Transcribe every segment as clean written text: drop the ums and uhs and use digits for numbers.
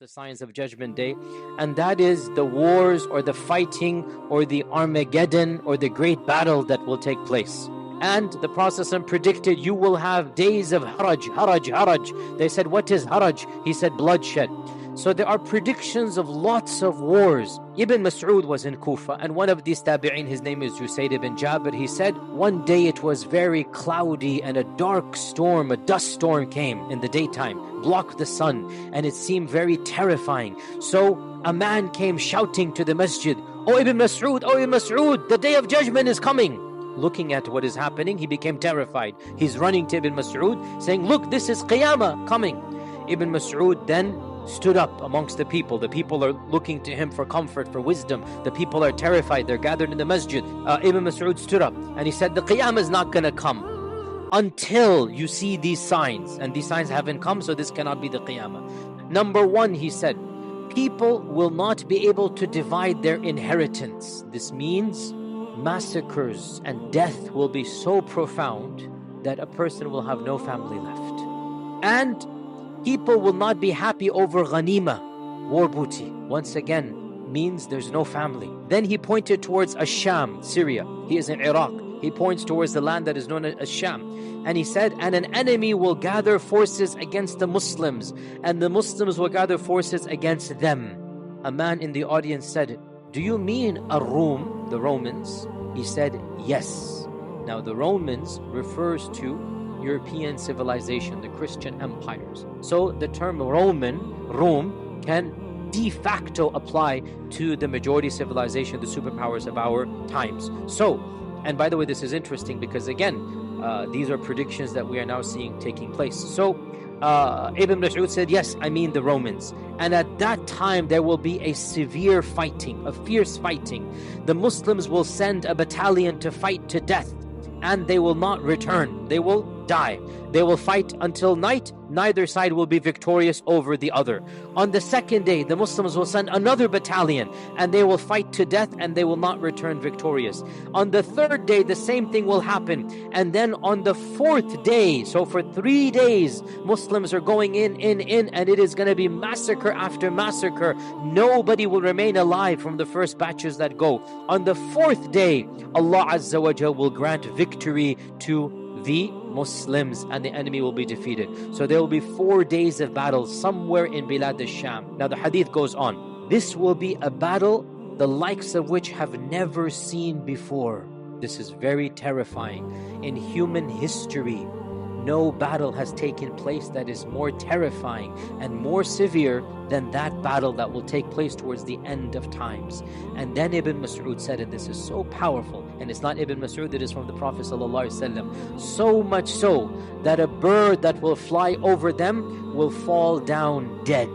the signs of Judgment Day, and that is the wars or the fighting or the Armageddon or the great battle that will take place. And the Prophet predicted you will have days of haraj. They said, what is haraj? He said, bloodshed. So there are predictions of lots of wars. Ibn Mas'ud was in Kufa, and one of these tabi'in, his name is Usayd ibn Jabir, he said, one day it was very cloudy and a dark storm, a dust storm came in the daytime, blocked the sun, and it seemed very terrifying. So a man came shouting to the masjid, "Oh Ibn Mas'ud, the day of judgment is coming." Looking at what is happening, he became terrified. He's running to Ibn Mas'ud saying, "Look, this is Qiyamah coming." Ibn Mas'ud then stood up amongst the people. The people are looking to him for comfort, for wisdom. The people are terrified. They're gathered in the masjid. Ibn Mas'ud stood up and he said, the Qiyamah is not going to come until you see these signs. And these signs haven't come, so this cannot be the Qiyamah. Number one, he said, people will not be able to divide their inheritance. This means massacres and death will be so profound that a person will have no family left. And people will not be happy over ghanima, war booty. Once again, means there's no family. Then he pointed towards Asham, Syria. He is in Iraq. He points towards the land that is known as Asham. And he said, and an enemy will gather forces against the Muslims, and the Muslims will gather forces against them. A man in the audience said, do you mean Ar-Rum, the Romans? He said, yes. Now the Romans refers to European civilization, the Christian empires. So the term Rome, can de facto apply to the majority civilization, the superpowers of our times. So, and by the way, this is interesting because again, these are predictions that we are now seeing taking place. So Ibn Mas'ud said, yes, I mean the Romans. And at that time, there will be a severe fighting, a fierce fighting. The Muslims will send a battalion to fight to death, and they will not return. They will die. They will fight until night. Neither side will be victorious over the other. On the second day, the Muslims will send another battalion, and they will fight to death, and they will not return victorious. On the third day, the same thing will happen. And then on the fourth day, so for 3 days, Muslims are going in, and it is going to be massacre after massacre. Nobody will remain alive from the first batches that go. On the fourth day, Allah Azza wa Jal will grant victory to the Muslims, and the enemy will be defeated. So there will be 4 days of battle somewhere in Bilad al-Sham. Now the hadith goes on. This will be a battle the likes of which have never seen before. This is very terrifying. In human history, no battle has taken place that is more terrifying and more severe than that battle that will take place towards the end of times. And then Ibn Mas'ud said, and this is so powerful, and it's not Ibn Mas'ud, it is from the Prophet ﷺ, so much so that a bird that will fly over them will fall down dead.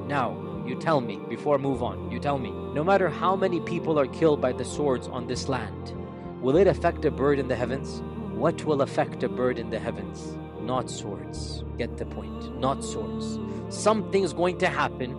Now, you tell me, before I move on, you tell me, no matter how many people are killed by the swords on this land, will it affect a bird in the heavens? What will affect a bird in the heavens? Not swords. Get the point. Not swords. Something's going to happen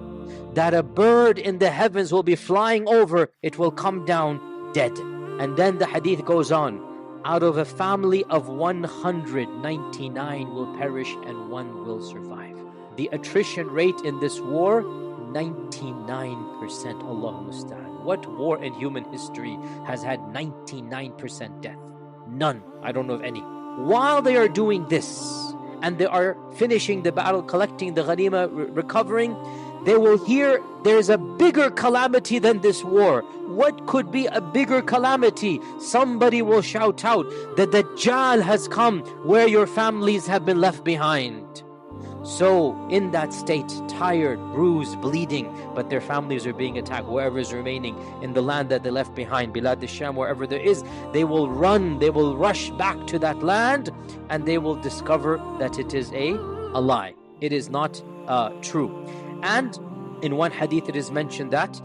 that a bird in the heavens will be flying over. It will come down dead. And then the hadith goes on. Out of a family of 199 will perish and 1 will survive. The attrition rate in this war, 99%. Allahu musta'an. What war in human history has had 99% death? None. I don't know of any. While they are doing this, and they are finishing the battle, collecting the ghanima, recovering, they will hear there's a bigger calamity than this war. What could be a bigger calamity? Somebody will shout out, the Dajjal has come where your families have been left behind. So in that state, tired, bruised, bleeding, but their families are being attacked. Whoever is remaining in the land that they left behind, Bilad al-Sham, wherever there is, they will run, they will rush back to that land, and they will discover that it is a lie. It is not true. And in one hadith it is mentioned that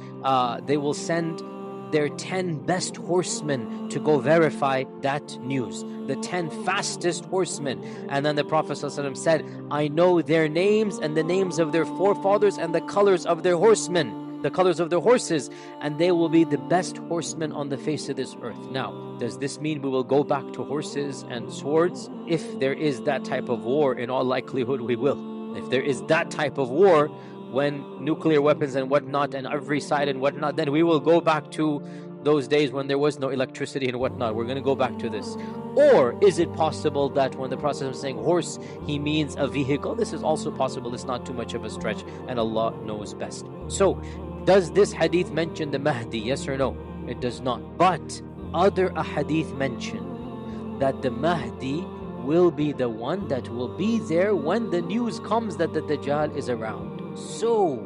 they will send their 10 best horsemen to go verify that news. The 10 fastest horsemen. And then the Prophet ﷺ said, I know their names and the names of their forefathers and the colors of their horsemen, the colors of their horses, and they will be the best horsemen on the face of this earth. Now, does this mean we will go back to horses and swords? If there is that type of war, in all likelihood we will. If there is that type of war, when nuclear weapons and whatnot and every side and whatnot, then we will go back to those days when there was no electricity and whatnot. We're going to go back to this. Or is it possible that when the Prophet is saying horse, he means a vehicle? This is also possible. It's not too much of a stretch, and Allah knows best. So, does this hadith mention the Mahdi? Yes or no? It does not. But other ahadith mention that the Mahdi will be the one that will be there when the news comes that the Dajjal is around. So,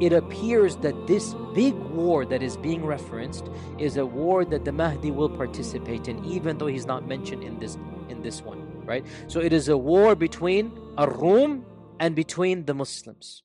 it appears that this big war that is being referenced is a war that the Mahdi will participate in, even though he's not mentioned in this one, right? So it is a war between Ar-Rum and between the Muslims.